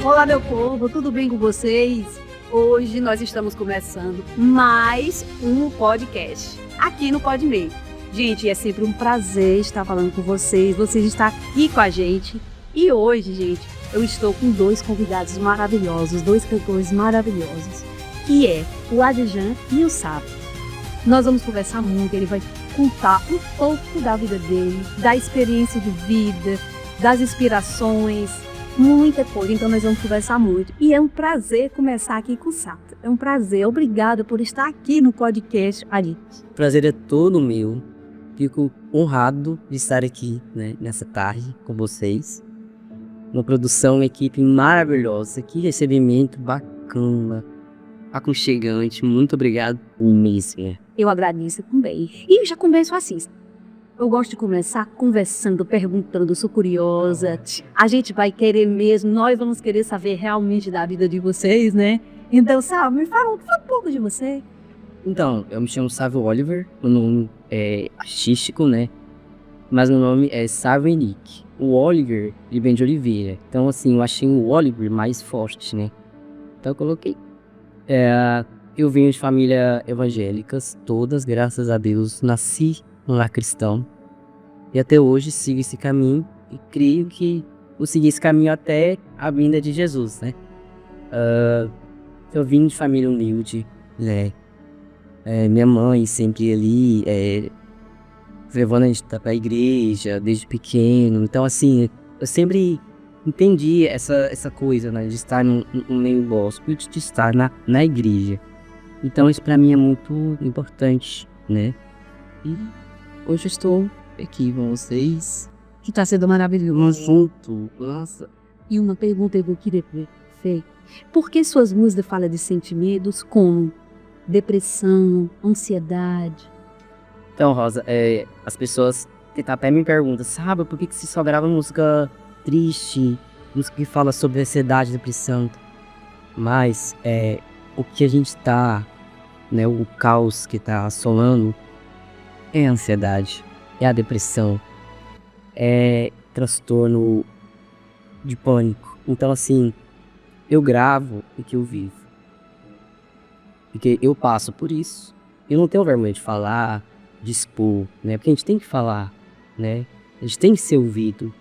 Olá, meu povo, tudo bem com vocês? Hoje nós estamos começando mais um podcast aqui no Podmei. Gente, é sempre um prazer estar falando com vocês estão aqui com a gente. E hoje, gente, eu estou com dois convidados maravilhosos, dois cantores maravilhosos, que é o Adjan e o Sábio. Nós vamos conversar muito, ele vai contar um pouco da vida dele, da experiência de vida, das inspirações, muita coisa, então nós vamos conversar muito. E é um prazer começar aqui com o Sato. É um prazer, obrigada por estar aqui no podcast, Ari. O prazer é todo meu. Fico honrado de estar aqui, né, nessa tarde com vocês. Uma produção, uma equipe maravilhosa. Que recebimento bacana, aconchegante. Muito obrigado mesmo. Eu agradeço também. E já começo assim. Eu gosto de começar conversando, perguntando, sou curiosa. A gente vai querer mesmo, nós vamos querer saber realmente da vida de vocês, né? Então, Sábio, me fala um pouco de você. Então, eu me chamo Sávio Oliver, o nome é artístico, né? Mas meu nome é Sávio Henrique. O Oliver, ele vem de Oliveira. Então, assim, eu achei o Oliver mais forte, né? Então, eu coloquei. Eu venho de família evangélicas, todas, graças a Deus, nasci no lar cristão. E até hoje sigo esse caminho e creio que vou seguir esse caminho até a vinda de Jesus, né? Eu vim de família humilde, né? Minha mãe sempre ali, levando a gente pra igreja desde pequeno. Então, assim, eu sempre entendi essa coisa, né? De estar no meio gospel, de estar na igreja. Então, isso pra mim é muito importante, né? E hoje eu estou aqui com vocês. Que tá sendo maravilhoso. Junto, nossa. E uma pergunta que eu queria fazer. Por que suas músicas falam de sentimentos como depressão, ansiedade? Então, Rosa, as pessoas até me perguntam, sabe, por que você só grava música triste, música que fala sobre ansiedade, depressão? Mas o que a gente tá, né, o caos que tá assolando é a ansiedade, é a depressão, é transtorno de pânico. Então, assim, eu gravo o que eu vivo. Porque eu passo por isso. Eu não tenho vergonha de falar, de expor, né? Porque a gente tem que falar, né? A gente tem que ser ouvido.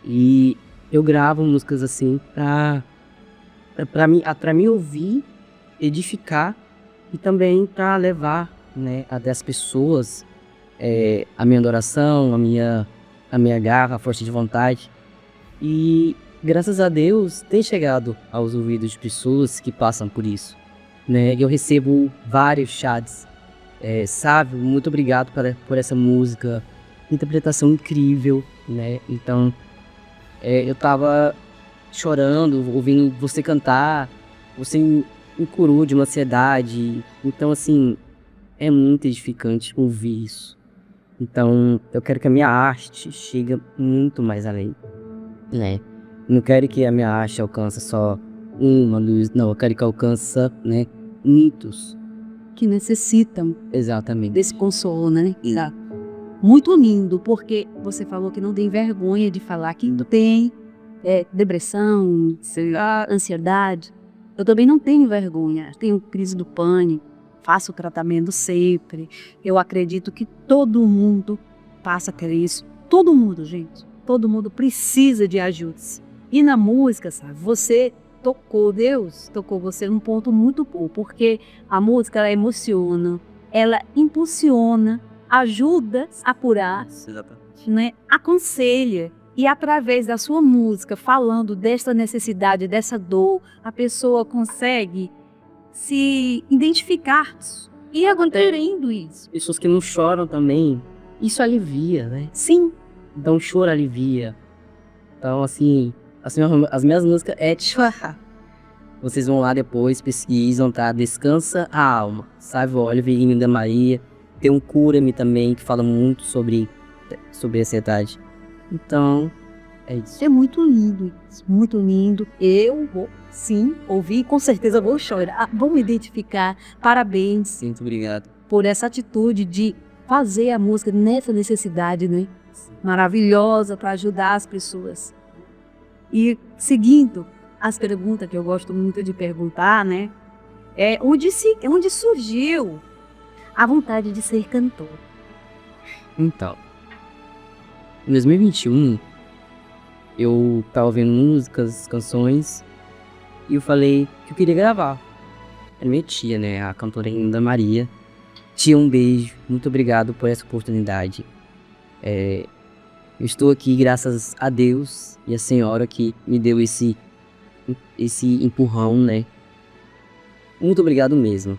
E eu gravo músicas assim pra mim ouvir, edificar e também pra levar, né, até as pessoas a minha adoração, a minha garra, a força de vontade. E graças a Deus tem chegado aos ouvidos de pessoas que passam por isso, né? Eu recebo vários chats. Sávio, muito obrigado por essa música, interpretação incrível, né? Então eu tava chorando, ouvindo você cantar, você me curou de uma ansiedade. Então, assim, é muito edificante ouvir isso. Então, eu quero que a minha arte chegue muito mais além, né? Não quero que a minha arte alcance só uma luz, não. Eu quero que alcance, né, muitos. Que necessitam Exatamente. desse consolo, né? Muito lindo, porque você falou que não tem vergonha de falar que tem depressão, ansiedade. Eu também não tenho vergonha, tenho crise do pânico, faço tratamento sempre. Eu acredito que todo mundo passa por isso. Todo mundo, gente. Todo mundo precisa de ajuda. E na música, sabe, Deus tocou você num ponto muito bom, porque a música, ela emociona, ela impulsiona, ajuda a curar, né, aconselha. E através da sua música, falando dessa necessidade, dessa dor, a pessoa consegue se identificar e acontecendo isso. Pessoas que não choram também, isso alivia, né? Sim. Então, o choro alivia. Então, assim, as minhas músicas é de chorar. Vocês vão lá depois, pesquisam, tá? Descansa a alma. Sávio Oliver e Linda Maria. Tem um Cura-me também, que fala muito sobre ansiedade. Então, é isso. É muito lindo isso, muito lindo. Eu vou, sim, ouvir e com certeza vou chorar. Vou me identificar. Parabéns. Muito obrigado. Por essa atitude de fazer a música nessa necessidade, né? Maravilhosa para ajudar as pessoas. E seguindo, as perguntas que eu gosto muito de perguntar, né? Onde surgiu a vontade de ser cantor? Então, em 2021, eu tava ouvindo músicas, canções, e eu falei que eu queria gravar. Era minha tia, né, a cantora Linda Maria. Tia, um beijo, muito obrigado por essa oportunidade. Eu estou aqui graças a Deus e a senhora que me deu esse empurrão, né. Muito obrigado mesmo.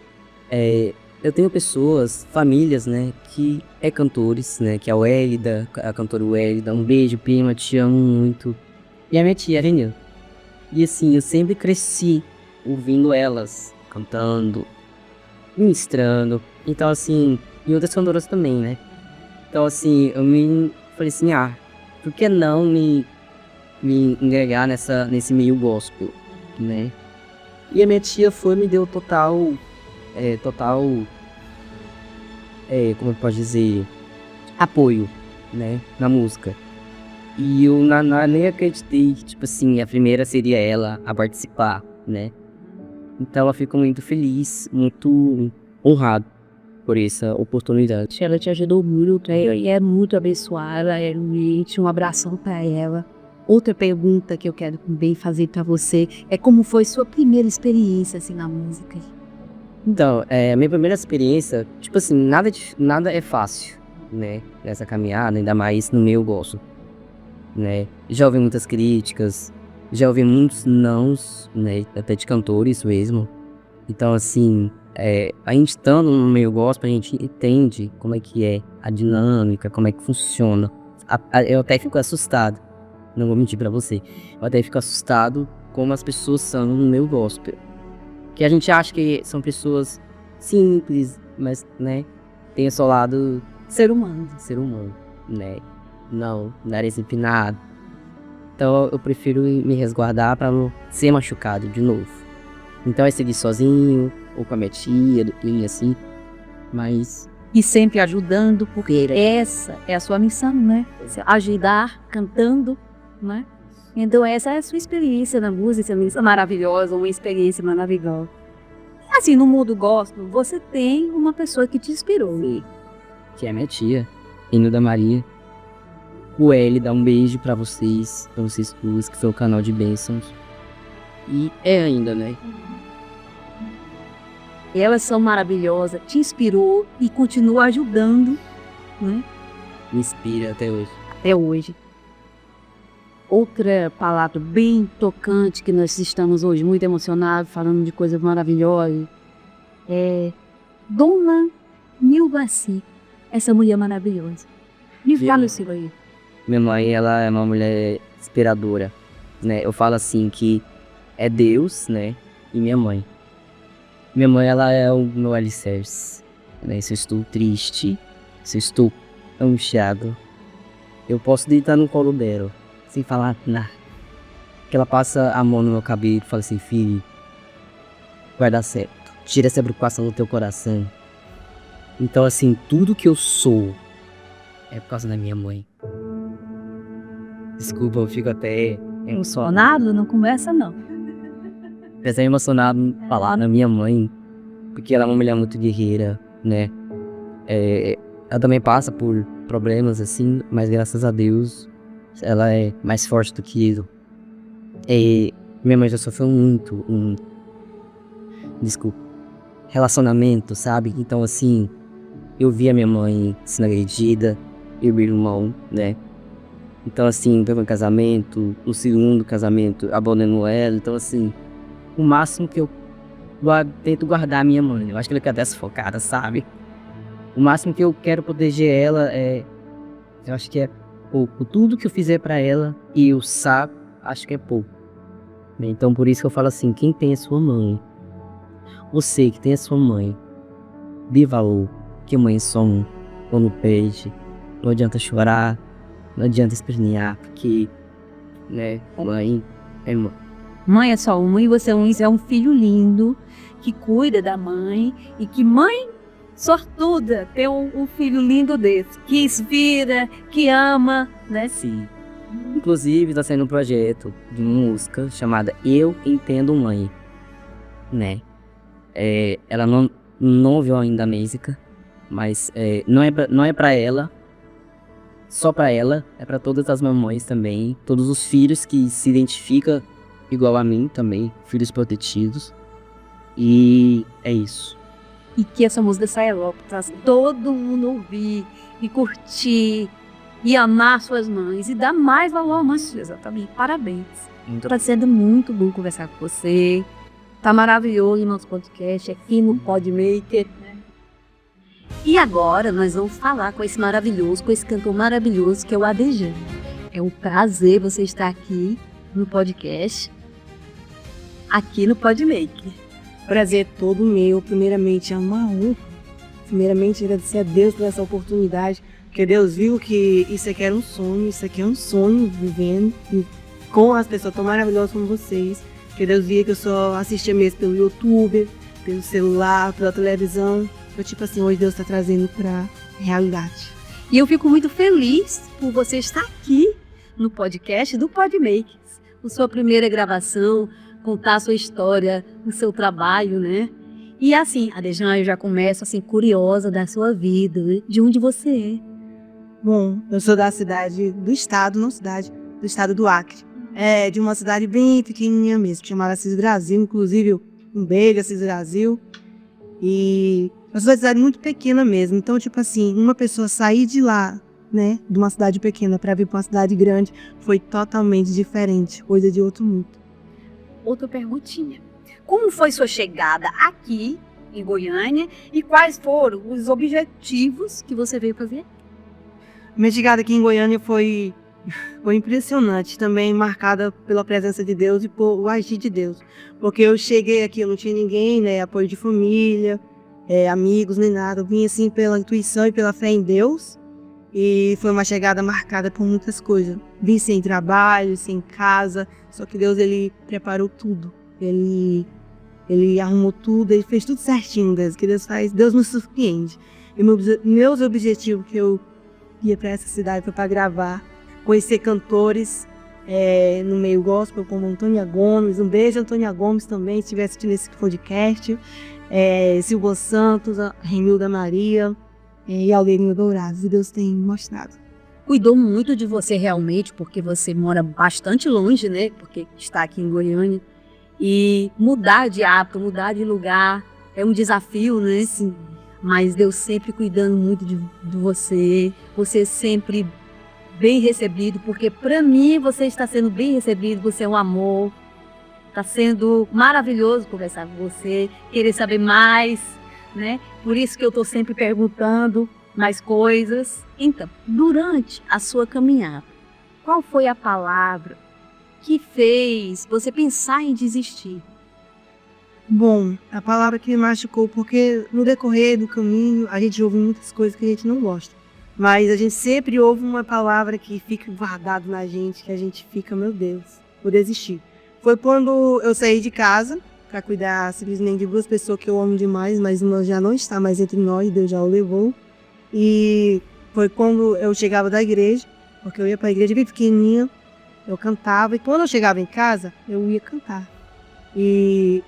Eu tenho pessoas, famílias, né, que cantores, né, que é a Wélida, a cantora Wélida. Um beijo, prima, te amo muito. E a minha tia, Renil. E assim, eu sempre cresci ouvindo elas, cantando, ministrando. Então assim, e outras cantoras também, né. Então assim, eu me falei assim, por que não me engregar nesse meio gospel, né. E a minha tia me deu total, como eu posso dizer, apoio, né, na música. E eu nem acreditei que, tipo assim, a primeira seria ela a participar, né. Então eu fico muito feliz, muito honrado por essa oportunidade. Ela te ajudou muito, e é muito abençoada, realmente, um abração para ela. Outra pergunta que eu quero também fazer para você é como foi sua primeira experiência, assim, na música? Então, a minha primeira experiência, tipo assim, nada é fácil, né, nessa caminhada, ainda mais no meu gosto, né. Já ouvi muitas críticas, já ouvi muitos nãos, né, até de cantores mesmo. Então, assim, a gente estando no meio gospel, a gente entende como é que é a dinâmica, como é que funciona. Eu até fico assustado, não vou mentir pra você, eu até fico assustado como as pessoas são no meio gospel. Que a gente acha que são pessoas simples, mas, né, tem o seu lado Ser humano. né, não, nariz empinado. Então eu prefiro me resguardar pra não ser machucado de novo. Então é seguir sozinho, ou com a minha tia, assim, mas... E sempre ajudando, porque essa é a sua missão, né? Ajudar, cantando, né? Então essa é a sua experiência na música, maravilhosa, uma experiência maravilhosa. Assim, no mundo gospel, você tem uma pessoa que te inspirou. Que é minha tia, Linda Maria. O L dá um beijo pra vocês duas, que foi o canal de bênçãos. E ainda, né? Elas são maravilhosas, te inspirou e continua ajudando, né? Me inspira até hoje. Até hoje. Outra palavra bem tocante que nós estamos hoje muito emocionados, falando de coisas maravilhosas, é Dona Nilvaci, essa mulher maravilhosa. Me fala isso aí. Minha mãe, ela é uma mulher inspiradora, né? Eu falo assim que é Deus, né? E minha mãe. Minha mãe, ela é o meu alicerce, né? Se eu estou triste, se eu estou angustiado, eu posso deitar no colo dela, sem falar nada. Que ela passa a mão no meu cabelo e fala assim, filho, vai dar certo. Tira essa preocupação do teu coração. Então, assim, tudo que eu sou é por causa da minha mãe. Desculpa, eu fico até Emocionado? Não começa não. até emocionado em falar na minha mãe, porque ela é uma mulher muito guerreira, né? Ela também passa por problemas assim, mas graças a Deus ela é mais forte do que eu. Minha mãe já sofreu muito relacionamento, sabe? Então assim, eu vi a minha mãe sendo agredida, eu e meu irmão, né? Então assim, no primeiro casamento, no segundo casamento, abandonou ela. Então assim, o máximo que eu tento guardar a minha mãe, eu acho que ela fica até sufocada, sabe? O máximo que eu quero proteger ela eu acho que é pouco. Tudo que eu fizer pra ela, e eu acho que é pouco. Então por isso que eu falo assim, quem tem a sua mãe, você que tem a sua mãe, dê valor, que mãe é só um, quando perde, não adianta chorar, não adianta espernear, porque, né, mãe é mãe. Mãe é só uma e você é um filho lindo que cuida da mãe e que mãe sortuda ter um filho lindo desse, que inspira, que ama, né? Sim. Inclusive, está sendo um projeto de uma música chamada Eu Entendo Mãe, né? Ela não ouviu ainda a música, mas não é pra ela, só pra ela, é pra todas as mamães também, todos os filhos que se identificam igual a mim também, filhos protegidos. E é isso. E que essa música saia logo, pra todo mundo ouvir e curtir e amar suas mães e dar mais valor às mães. Exatamente. Parabéns. Está sendo muito bom conversar com você. Tá maravilhoso o nosso podcast aqui no Podmaker. E agora nós vamos falar com esse cantor maravilhoso que é o Adejan. É um prazer você estar aqui no podcast, aqui no Podmaker. Prazer todo meu. Primeiramente, é uma honra. Primeiramente, agradecer a Deus por essa oportunidade, porque Deus viu que isso aqui era um sonho, vivendo com as pessoas tão maravilhosas como vocês. Porque Deus via que eu só assistia mesmo pelo YouTube, pelo celular, pela televisão. Então, tipo assim, hoje Deus está trazendo pra realidade. E eu fico muito feliz por você estar aqui no podcast do Podmaker. A sua primeira gravação, contar a sua história, o seu trabalho, né? E assim, Adejan, eu já começo assim, curiosa da sua vida, né? De onde você é. Bom, eu sou da cidade do estado, não cidade, do estado do Acre. É de uma cidade bem pequenininha mesmo, chamada Assis Brasil, inclusive um beijo, Assis Brasil. E eu sou de uma cidade muito pequena mesmo, então, tipo assim, uma pessoa sair de lá, né, de uma cidade pequena para vir para uma cidade grande, foi totalmente diferente, coisa de outro mundo. Outra perguntinha. Como foi sua chegada aqui em Goiânia e quais foram os objetivos que você veio fazer? Minha chegada aqui em Goiânia foi impressionante, também marcada pela presença de Deus e por o agir de Deus. Porque eu cheguei aqui, eu não tinha ninguém, né, apoio de família, amigos, nem nada. Eu vim assim pela intuição e pela fé em Deus. E foi uma chegada marcada por muitas coisas. Vim sem trabalho, sem casa, só que Deus, ele preparou tudo. Ele arrumou tudo, ele fez tudo certinho, Deus. Que Deus faz, Deus me surpreende. E meus objetivos que eu ia para essa cidade foi para gravar, conhecer cantores no meio gospel, como Antônia Gomes. Um beijo, Antônia Gomes, também, se estiver assistindo esse podcast. Silvio Santos, a Renilda Maria e Aldeirinho Dourados. E Deus tem mostrado. Cuidou muito de você realmente, porque você mora bastante longe, né? Porque está aqui em Goiânia. E mudar de hábito, mudar de lugar é um desafio, né? Sim. Mas Deus sempre cuidando muito de você. Você sempre bem recebido, porque para mim você está sendo bem recebido, você é um amor. Está sendo maravilhoso conversar com você, querer saber mais, né? Por isso que eu estou sempre perguntando mais coisas. Então, durante a sua caminhada, qual foi a palavra que fez você pensar em desistir? Bom, a palavra que me machucou, porque no decorrer do caminho a gente ouve muitas coisas que a gente não gosta. Mas a gente sempre ouve uma palavra que fica guardada na gente, que a gente fica, meu Deus, vou desistir. Foi quando eu saí de casa para cuidar simplesmente de duas pessoas que eu amo demais, mas uma já não está mais entre nós, Deus já o levou. E foi quando eu chegava da igreja, porque eu ia para a igreja bem pequenininha, eu cantava, e quando eu chegava em casa, eu ia cantar. E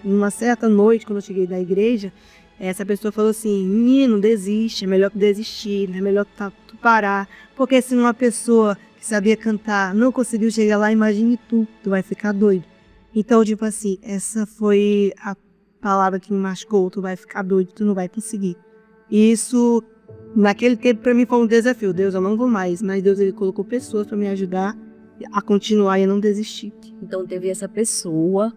numa certa noite, quando eu cheguei da igreja, essa pessoa falou assim: menino, desiste, é melhor que desistir, é melhor tu parar. Porque se uma pessoa que sabia cantar não conseguiu chegar lá, imagine tu vai ficar doido. Então, tipo assim, essa foi a palavra que me machucou: tu vai ficar doido, tu não vai conseguir. E isso, naquele tempo, para mim foi um desafio. Deus, eu não vou mais, mas Deus, ele colocou pessoas para me ajudar a continuar e a não desistir. Então teve essa pessoa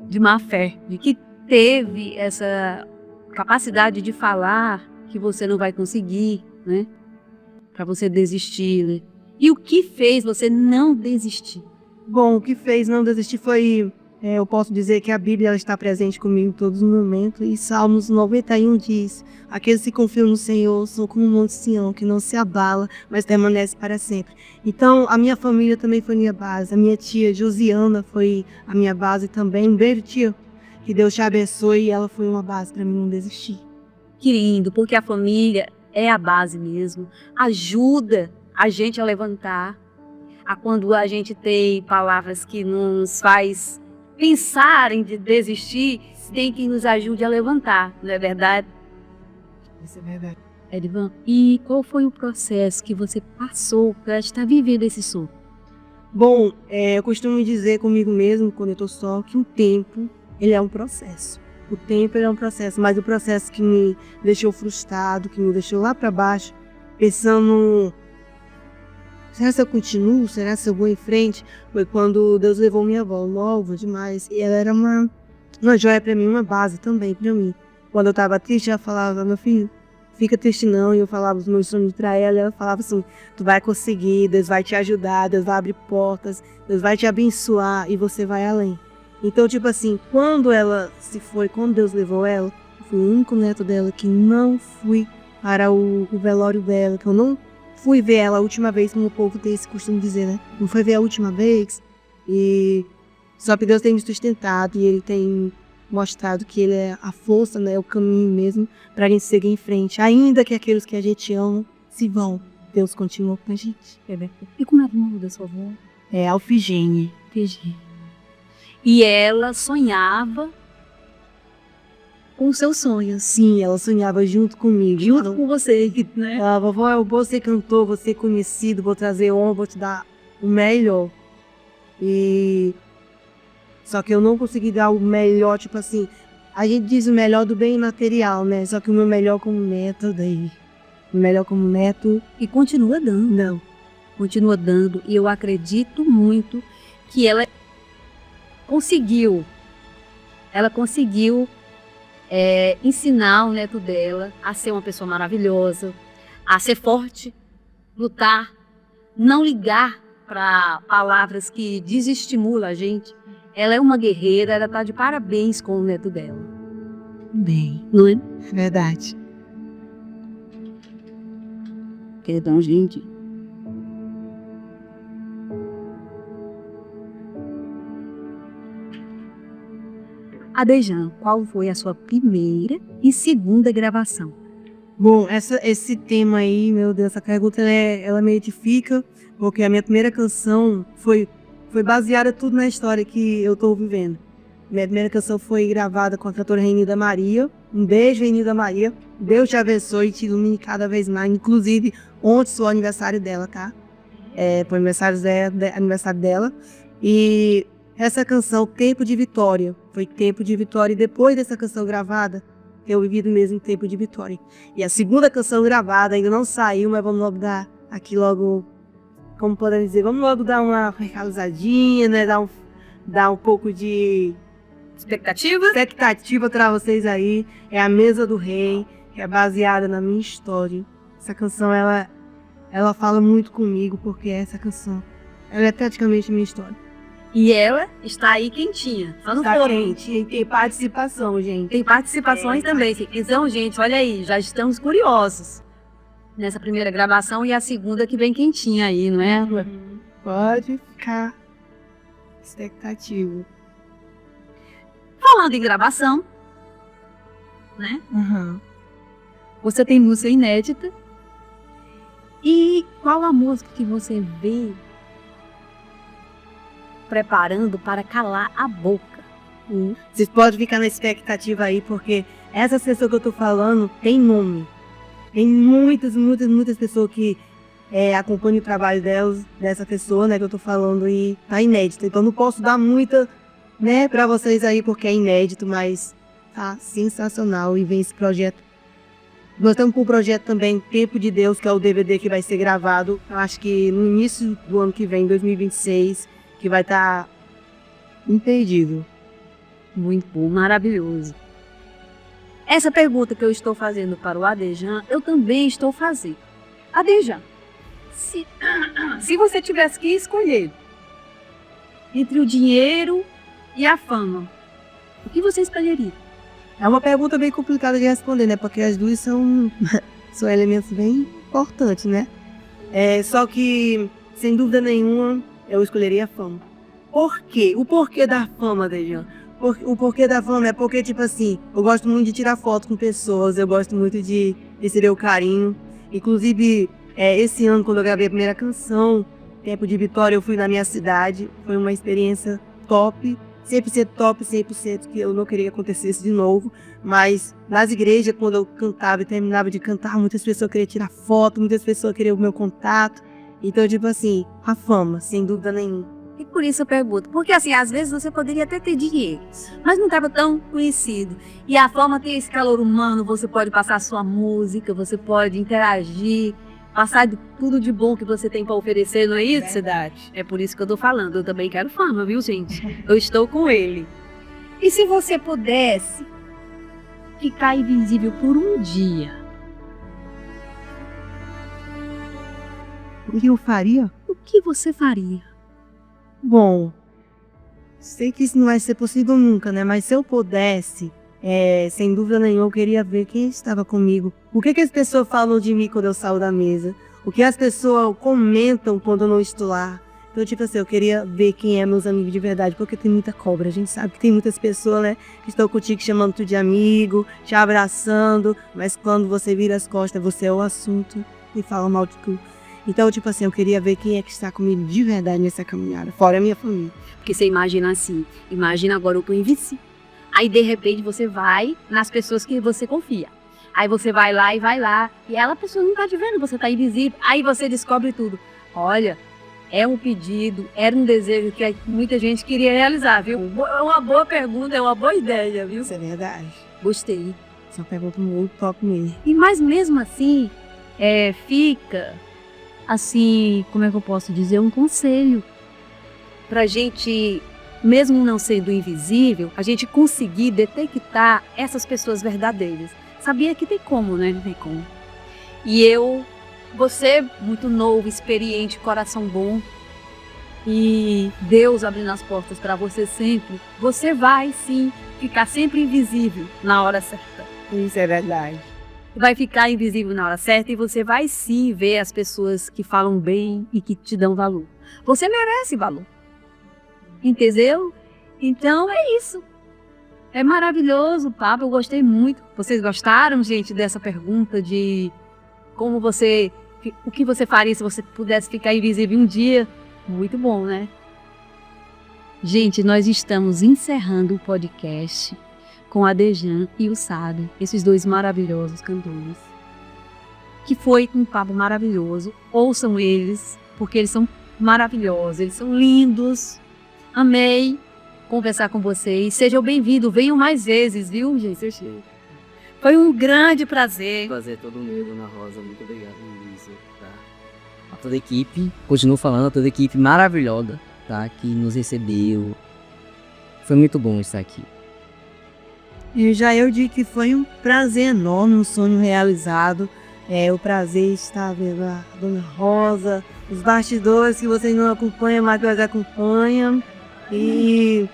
de má fé, de que teve essa capacidade de falar que você não vai conseguir, né? Para você desistir, né? E o que fez você não desistir? Bom, o que fez não desistir foi, eu posso dizer que a Bíblia ela está presente comigo em todos os momentos. E Salmos 91 diz: aqueles que confiam no Senhor são como um monte de Sião, que não se abala, mas permanece para sempre. Então, a minha família também foi minha base. A minha tia Josiana foi a minha base também. Um beijo, tia. Que Deus te abençoe. E ela foi uma base para mim não desistir. Que lindo, porque a família é a base mesmo. Ajuda a gente a levantar. a quando a gente tem palavras que nos faz pensar em desistir, tem quem nos ajude a levantar, não é verdade? Isso é verdade. Edivan, e qual foi o processo que você passou para estar vivendo esse sonho? Bom, eu costumo dizer comigo mesmo, quando eu tô só, que o tempo, ele é um processo. O tempo, ele é um processo, mas o processo que me deixou frustrado, que me deixou lá para baixo, pensando, será que eu continuo? Será que eu vou em frente? Foi quando Deus levou minha avó, nova demais, e ela era uma joia para mim, uma base também para mim. Quando eu tava triste, ela falava, meu filho, fica triste não, e eu falava os meus sonhos pra ela, e ela falava assim, tu vai conseguir, Deus vai te ajudar, Deus vai abrir portas, Deus vai te abençoar, e você vai além. Então, tipo assim, quando ela se foi, quando Deus levou ela, eu fui o único neto dela que não fui para o velório dela, que eu não fui ver ela a última vez, como o povo tem esse costume de dizer, né? Não foi ver a última vez, e só que Deus tem me sustentado, e Ele tem mostrado que Ele é a força, né, o caminho mesmo, para a gente seguir em frente. Ainda que aqueles que a gente ama se vão, Deus continua com a gente. E como é o nome da sua avó? É Alfigênia. E ela sonhava com os seus sonhos. Sim, ela sonhava junto comigo. Junto com você, né? Ela, vovó, eu vou ser cantor, vou ser conhecido, vou trazer honra, vou te dar o melhor. E só que eu não consegui dar o melhor, tipo assim, a gente diz o melhor do bem material, né? Só que o meu melhor como neto, daí, o melhor como neto, E continua dando. não. Continua dando. E eu acredito muito que ela conseguiu ensinar o neto dela a ser uma pessoa maravilhosa, a ser forte, lutar, não ligar para palavras que desestimulam a gente. Ela é uma guerreira, ela está de parabéns com o neto dela. Bem, Não é? verdade. Perdão, gente. Adejan, qual foi a sua primeira e segunda gravação? Bom, esse tema aí, meu Deus, essa pergunta, ela me edifica, porque a minha primeira canção foi baseada tudo na história que eu estou vivendo. Minha primeira canção foi gravada com a cantora Renilda Maria. Um beijo, Renilda Maria. Deus te abençoe e te ilumine cada vez mais. Inclusive, ontem foi o aniversário dela, tá? Foi aniversário dela. E essa canção, Tempo de Vitória, foi Tempo de Vitória. E depois dessa canção gravada, eu vivi do mesmo Tempo de Vitória. E a segunda canção gravada ainda não saiu, mas vamos logo dar aqui logo, como podemos dizer, vamos logo dar uma recalçadinha, né? Dar um pouco de expectativa para vocês aí. É a Mesa do Rei, que é baseada na minha história. Essa canção, ela fala muito comigo, porque essa canção, ela é praticamente minha história. E ela está aí quentinha. Só no Tá forno. quente, e tem participação, gente. Tem participações também. Então, gente, olha aí, já estamos curiosos nessa primeira gravação e a segunda que vem quentinha aí, não é? Pode ficar expectativa. Falando em gravação, né? Você tem música inédita. E qual a música que você vê preparando para calar a boca? Vocês podem ficar na expectativa aí, porque essa pessoa que eu tô falando tem nome. Tem muitas pessoas que acompanham o trabalho dessa pessoa, né, que eu tô falando, e tá inédita. Então não posso dar muita, né, pra vocês aí, porque é inédito, mas tá sensacional. E vem esse projeto. Nós estamos com o projeto também Tempo de Deus, que é o DVD que vai ser gravado, eu acho que no início do ano que vem, 2026, que vai estar imperdível. Muito bom, maravilhoso. Essa pergunta que eu estou fazendo para o Adejan, eu também estou fazendo. Adejan, se você tivesse que escolher entre o dinheiro e a fama, o que você escolheria? É uma pergunta bem complicada de responder, né? Porque as duas são elementos bem importantes, né? Só que, sem dúvida nenhuma, eu escolheria a fama. Por quê? O porquê da fama, Dejan? O porquê da fama é porque, tipo assim, eu gosto muito de tirar foto com pessoas, eu gosto muito de receber o carinho. Inclusive, esse ano, quando eu gravei a primeira canção, Tempo de Vitória eu fui na minha cidade, foi uma experiência top, 100% top, 100% que eu não queria que acontecesse de novo, mas nas igrejas, quando eu cantava e terminava de cantar, muitas pessoas queriam tirar foto, muitas pessoas queriam o meu contato, então tipo assim, a fama, sem dúvida nenhuma. E por isso eu pergunto, porque assim, às vezes você poderia até ter dinheiro, mas não estava tão conhecido. E a fama tem esse calor humano, você pode passar sua música, você pode interagir, passar de tudo de bom que você tem para oferecer, não é isso? Verdade. É por isso que eu tô falando, eu também quero fama, viu, gente? Eu estou com ele. E se você pudesse ficar invisível por um dia, O que eu faria? o que você faria? Bom, sei que isso não vai ser possível nunca, né? Mas se eu pudesse, sem dúvida nenhuma, eu queria ver quem estava comigo. O que as pessoas falam de mim quando eu saio da mesa? O que as pessoas comentam quando eu não estou lá? Então, tipo assim, eu queria ver quem é meus amigos de verdade, porque tem muita cobra. A gente sabe que tem muitas pessoas, né, que estão contigo chamando tu de amigo, te abraçando, mas quando você vira as costas, você é o assunto e fala mal de tu. Então, tipo assim, eu queria ver quem é que está comigo de verdade nessa caminhada, fora a minha família. Porque você imagina assim, imagina agora eu tô invisível. Aí de repente você vai nas pessoas que você confia. Aí você vai lá, e a pessoa não tá te vendo, você tá invisível. Aí você descobre tudo. Olha, é um pedido, era um desejo que muita gente queria realizar, viu? É uma boa pergunta, é uma boa ideia, viu? Isso é verdade. Gostei. Só pergunta muito top mesmo. E mas mesmo assim, fica assim, como é que eu posso dizer, um conselho pra gente, mesmo não sendo invisível, a gente conseguir detectar essas pessoas verdadeiras. Sabia que tem como, né? Não tem como. E você, muito novo, experiente, coração bom, e Deus abrindo as portas para você sempre, você vai sim ficar sempre invisível na hora certa. Isso é verdade. Vai ficar invisível na hora certa e você vai sim ver as pessoas que falam bem e que te dão valor. Você merece valor. Entendeu? Então é isso. É maravilhoso o papo, eu gostei muito. Vocês gostaram, gente, dessa pergunta de o que você faria se você pudesse ficar invisível um dia? Muito bom, né? Gente, nós estamos encerrando o podcast com a Dejan e o Sábio, esses dois maravilhosos cantores. Que foi um papo maravilhoso. Ouçam eles, porque eles são maravilhosos, eles são lindos. Amei conversar com vocês. Sejam bem-vindos, venham mais vezes, viu, gente? Foi um grande prazer. Prazer todo meu, Dona Rosa. Muito obrigado, Luísa. Tá? A toda a equipe, continuo falando, a toda a equipe maravilhosa, tá? Que nos recebeu. Foi muito bom estar aqui. E eu digo que foi um prazer enorme, um sonho realizado. O prazer estar vendo a Dona Rosa, os bastidores que vocês não acompanham, mas nós acompanham. E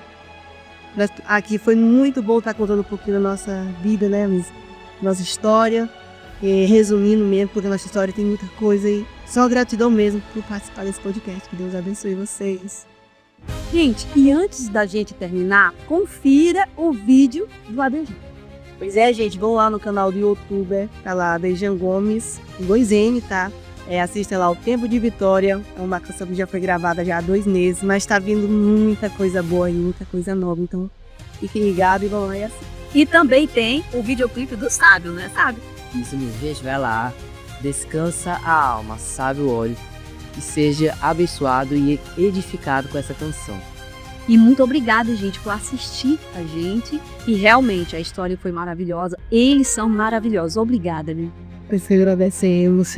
aqui foi muito bom estar contando um pouquinho da nossa vida, né, nossa história. E resumindo mesmo, porque a nossa história tem muita coisa e só gratidão mesmo por participar desse podcast. Que Deus abençoe vocês. Gente, e antes da gente terminar, confira o vídeo do ADG. Pois é, gente, vão lá no canal do YouTube, tá lá, Dejan Gomes, 2N, tá? Assista lá o Tempo de Vitória, é uma canção que já foi gravada já há 2 meses, mas tá vindo muita coisa boa e muita coisa nova, então fiquem ligados e vão lá e assistam. E também tem o videoclipe do Sábio, né, Sábio? Isso mesmo, gente, vai lá, descansa a alma, sabe o óleo, e seja abençoado e edificado com essa canção. E muito obrigada, gente, por assistir a gente. E realmente a história foi maravilhosa. Eles são maravilhosos. Obrigada, né? Por isso que agradecemos.